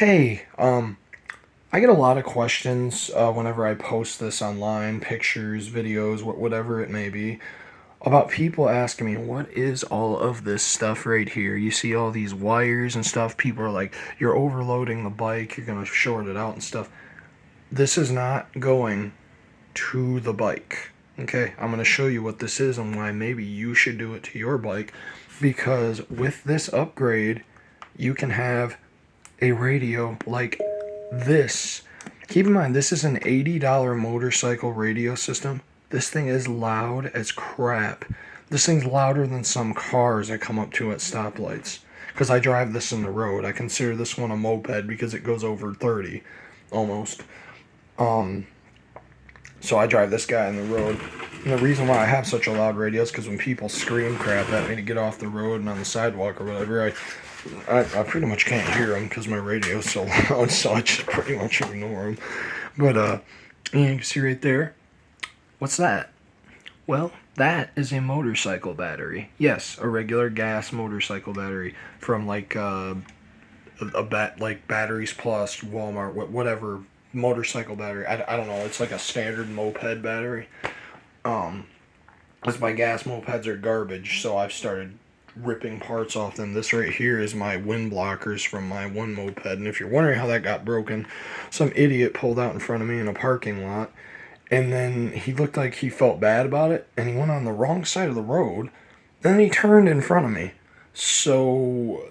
Hey, I get a lot of questions whenever I post this online, pictures, videos, whatever it may be, about people asking me, what is all of this stuff right here? You see all these wires and stuff. People are like, you're overloading the bike, you're going to short it out and stuff. This is not going to the bike. Okay, I'm going to show you what this is and why maybe you should do it to your bike. Because with this upgrade, you can have a radio like this. Keep in mind, this is an $80 motorcycle radio system. This thing is loud as crap. This thing's louder than some cars I come up to at stoplights. Because I drive this in the road. I consider this one a moped because it goes over 30, almost. Um, so I drive this guy in the road. And the reason why I have such a loud radio is because when people scream crap at me to get off the road and on the sidewalk or whatever, I pretty much can't hear them because my radio's so loud, so I just pretty much ignore them. But, you can see right there. What's that? Well, that is a motorcycle battery. Yes, a regular gas motorcycle battery from like Batteries Plus, Walmart, whatever motorcycle battery. I don't know. It's like a standard moped battery. Um, Because my gas mopeds are garbage, so I've started ripping parts off them. This right here is my wind blockers from my one moped, and if you're wondering how that got broken, some idiot pulled out in front of me in a parking lot, and then he looked like he felt bad about it, and he went on the wrong side of the road, then he turned in front of me. So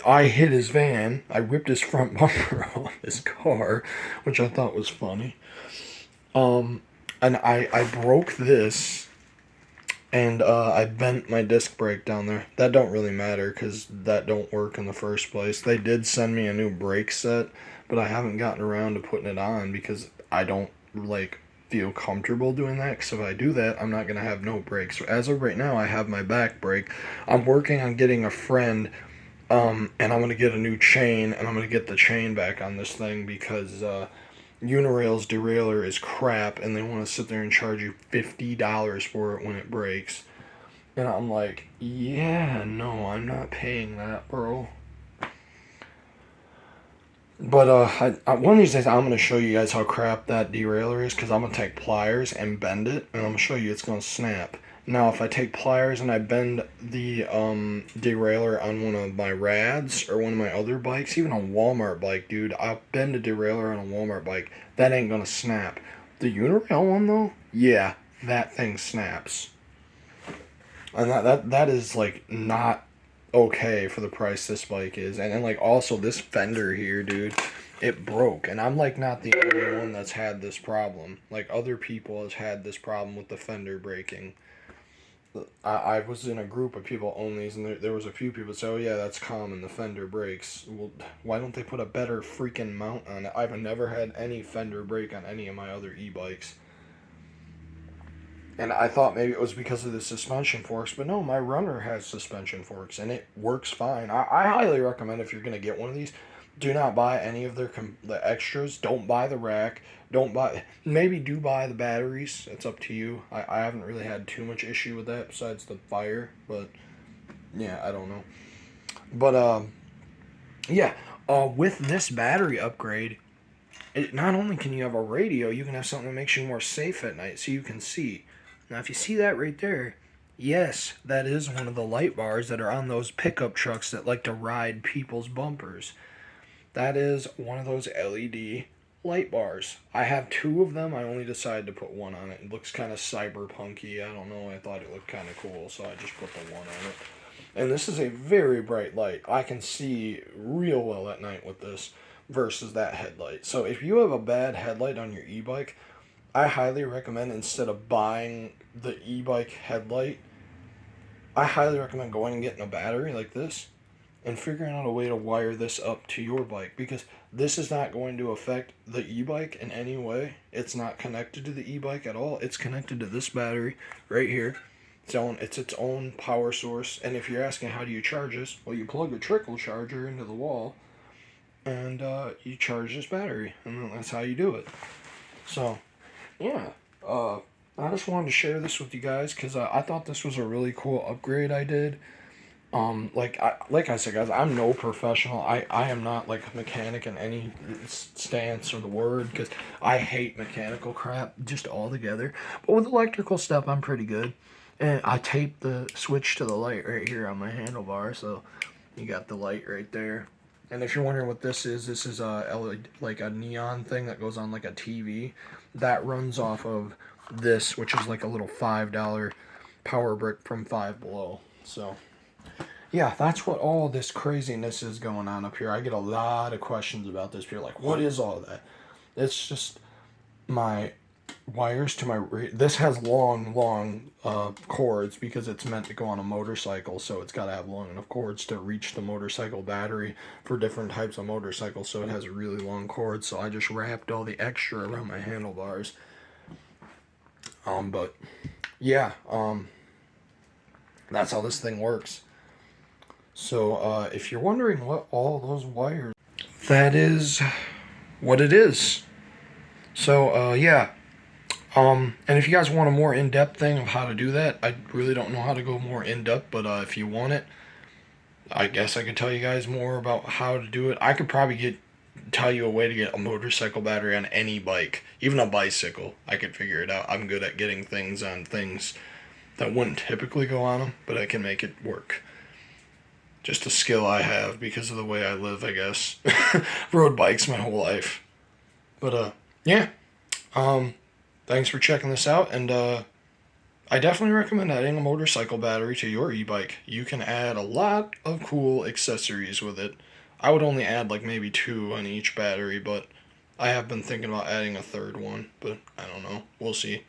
I hit his van, I ripped his front bumper off his car, which I thought was funny. Um, and I broke this and I bent my disc brake down there. That don't really matter because that don't work in the first place. They did send me a new brake set, but I haven't gotten around to putting it on because I don't feel comfortable doing that. Because if I do that, I'm not gonna have no brakes. So as of right now, I have my back brake. I'm working on getting a friend, and I'm gonna get a new chain, and I'm gonna get the chain back on this thing because Unirail's derailleur is crap, and they want to sit there and charge you $50 for it when it breaks. And I'm like, yeah, no, I'm not paying that, bro. But one of these days, I'm gonna show you guys how crap that derailleur is, because I'm gonna take pliers and bend it, and I'm gonna show you it's gonna snap. Now, if I take pliers and I bend the derailleur on one of my Rads or one of my other bikes, even a Walmart bike, dude, I'll bend a derailleur on a Walmart bike. That ain't gonna snap. The Unirail one, though, yeah, that thing snaps. And that is like not okay for the price this bike is. And then like also this fender here, dude, it broke. And I'm like not the only one that's had this problem. Like other people has had this problem with the fender breaking. I was in a group of people own these, and there was a few people that say, "Oh yeah, that's common. The fender breaks." Well, why don't they put a better freaking mount on it? I've never had any fender break on any of my other e-bikes, and I thought maybe it was because of the suspension forks, but no, my runner has suspension forks, and it works fine. I highly recommend if you're gonna get one of these, do not buy any of the extras. Don't buy the rack. Don't buy. Maybe do buy the batteries. It's up to you. I haven't really had too much issue with that besides the fire, but yeah, I don't know. But yeah, with this battery upgrade, not only can you have a radio, you can have something that makes you more safe at night, so you can see. Now, if you see that right there, yes, that is one of the light bars that are on those pickup trucks that like to ride people's bumpers. That is one of those LED light bars. I have two of them. I only decided to put one on it. It looks kind of cyberpunky. I don't know. I thought it looked kind of cool, so I just put the one on it. And this is a very bright light. I can see real well at night with this versus that headlight. So if you have a bad headlight on your e-bike, I highly recommend instead of buying the e-bike headlight, I highly recommend going and getting a battery like this and figuring out a way to wire this up to your bike, because this is not going to affect the e-bike in any way. It's not connected to the e-bike at all. It's connected to this battery right here. It's its own power source. And if you're asking how do you charge this, well, you plug a trickle charger into the wall and you charge this battery, and that's how you do it. So yeah, I just wanted to share this with you guys because I thought this was a really cool upgrade I did. Like I said, guys, I'm no professional. I am not like a mechanic in any stance or the word, because I hate mechanical crap just altogether. But with electrical stuff, I'm pretty good. And I tape the switch to the light right here on my handlebar, so you got the light right there. And if you're wondering what this is a LED, like a neon thing that goes on like a TV. That runs off of this, which is like a little $5 power brick from Five Below. So yeah, that's what all this craziness is going on up here. I get a lot of questions about this. People are like, what is all that? It's just my wires to my. This has long cords because it's meant to go on a motorcycle, so it's got to have long enough cords to reach the motorcycle battery for different types of motorcycles, so it has a really long cord. So I just wrapped all the extra around my handlebars. But yeah, that's how this thing works. So, if you're wondering what all those wires, that is what it is. So, yeah. And if you guys want a more in-depth thing of how to do that, I really don't know how to go more in-depth, but if you want it, I guess I could tell you guys more about how to do it. I could probably tell you a way to get a motorcycle battery on any bike, even a bicycle. I could figure it out. I'm good at getting things on things that wouldn't typically go on them, but I can make it work. Just a skill I have because of the way I live, I guess. Rode bikes my whole life. But, yeah. Thanks for checking this out, and, I definitely recommend adding a motorcycle battery to your e-bike. You can add a lot of cool accessories with it. I would only add, like, maybe 2 on each battery, but I have been thinking about adding a third one, but I don't know. We'll see.